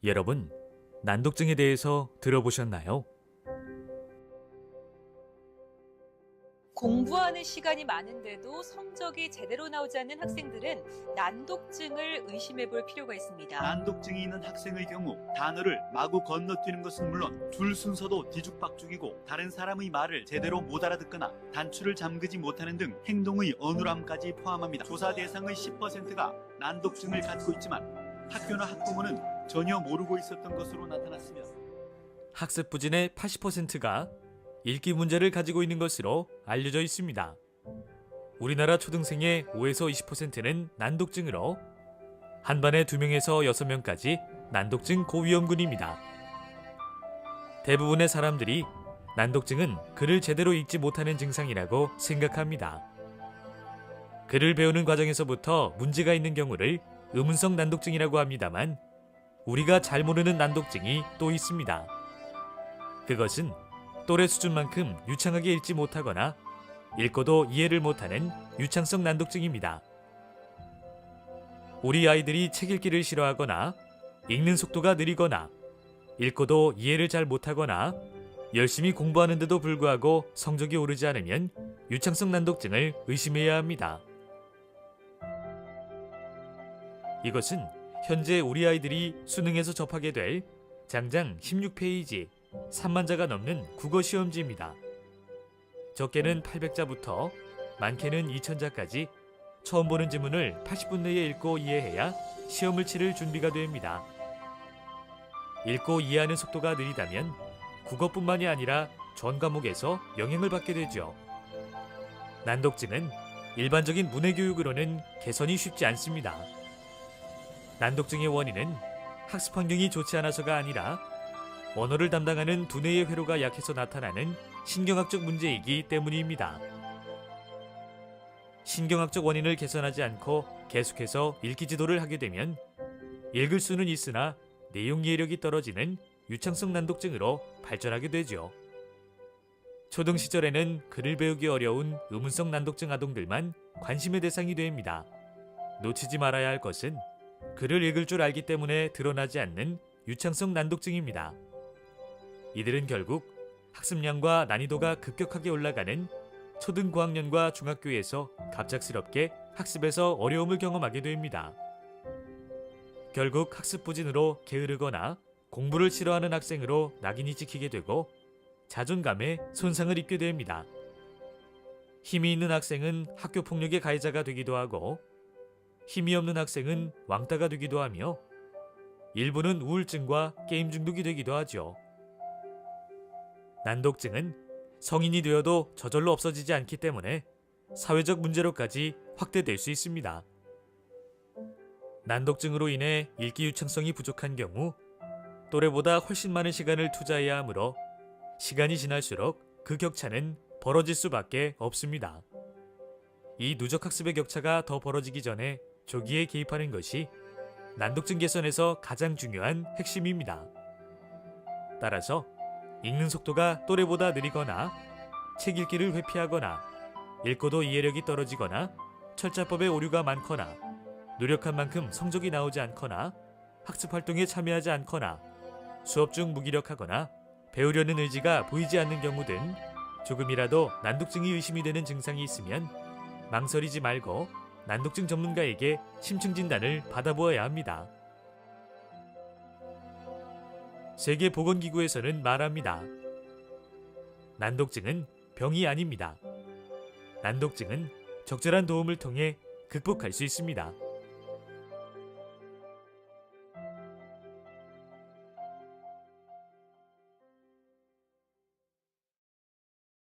여러분, 난독증에 대해서 들어보셨나요? 공부하는 시간이 많은데도 성적이 제대로 나오지 않는 학생들은 난독증을 의심해 볼 필요가 있습니다. 난독증이 있는 학생의 경우 단어를 마구 건너뛰는 것은 물론 줄 순서도 뒤죽박죽이고 다른 사람의 말을 제대로 못 알아듣거나 단추를 잠그지 못하는 등 행동의 어눌함까지 포함합니다. 조사 대상의 10%가 난독증을 갖고 있지만 학교나 학부모는 전혀 모르고 있었던 것으로 나타났으며 학습 부진의 80%가 읽기 문제를 가지고 있는 것으로 알려져 있습니다. 우리나라 초등생의 5에서 20%는 난독증으로 한 반에 2명에서 6명까지 난독증 고위험군입니다. 대부분의 사람들이 난독증은 글을 제대로 읽지 못하는 증상이라고 생각합니다. 글을 배우는 과정에서부터 문제가 있는 경우를 의문성 난독증이라고 합니다만 우리가 잘 모르는 난독증이 또 있습니다. 그것은 또래 수준만큼 유창하게 읽지 못하거나 읽고도 이해를 못하는 유창성 난독증입니다. 우리 아이들이 책 읽기를 싫어하거나 읽는 속도가 느리거나 읽고도 이해를 잘 못하거나 열심히 공부하는데도 불구하고 성적이 오르지 않으면 유창성 난독증을 의심해야 합니다. 이것은 현재 우리 아이들이 수능에서 접하게 될 장장 16페이지 3만 자가 넘는 국어 시험지입니다. 적게는 800자부터 많게는 2000자까지 처음 보는 지문을 80분 내에 읽고 이해해야 시험을 치를 준비가 됩니다. 읽고 이해하는 속도가 느리다면 국어뿐만이 아니라 전 과목에서 영향을 받게 되죠. 난독증은 일반적인 문해 교육으로는 개선이 쉽지 않습니다. 난독증의 원인은 학습 환경이 좋지 않아서가 아니라 언어를 담당하는 두뇌의 회로가 약해서 나타나는 신경학적 문제이기 때문입니다. 신경학적 원인을 개선하지 않고 계속해서 읽기 지도를 하게 되면 읽을 수는 있으나 내용 이해력이 떨어지는 유창성 난독증으로 발전하게 되죠. 초등 시절에는 글을 배우기 어려운 의문성 난독증 아동들만 관심의 대상이 됩니다. 놓치지 말아야 할 것은 글을 읽을 줄 알기 때문에 드러나지 않는 유창성 난독증입니다. 이들은 결국 학습량과 난이도가 급격하게 올라가는 초등 고학년과 중학교에서 갑작스럽게 학습에서 어려움을 경험하게 됩니다. 결국 학습 부진으로 게으르거나 공부를 싫어하는 학생으로 낙인이 찍히게 되고 자존감에 손상을 입게 됩니다. 힘이 있는 학생은 학교 폭력의 가해자가 되기도 하고 힘이 없는 학생은 왕따가 되기도 하며 일부는 우울증과 게임 중독이 되기도 하죠. 난독증은 성인이 되어도 저절로 없어지지 않기 때문에 사회적 문제로까지 확대될 수 있습니다. 난독증으로 인해 읽기 유창성이 부족한 경우 또래보다 훨씬 많은 시간을 투자해야 하므로 시간이 지날수록 그 격차는 벌어질 수밖에 없습니다. 이 누적 학습의 격차가 더 벌어지기 전에 조기에 개입하는 것이 난독증 개선에서 가장 중요한 핵심입니다. 따라서 읽는 속도가 또래보다 느리거나 책 읽기를 회피하거나 읽고도 이해력이 떨어지거나 철자법에 오류가 많거나 노력한 만큼 성적이 나오지 않거나 학습 활동에 참여하지 않거나 수업 중 무기력하거나 배우려는 의지가 보이지 않는 경우 등 조금이라도 난독증이 의심이 되는 증상이 있으면 망설이지 말고 난독증 전문가에게 심층 진단을 받아보아야 합니다. 세계보건기구에서는 말합니다. 난독증은 병이 아닙니다. 난독증은 적절한 도움을 통해 극복할 수 있습니다.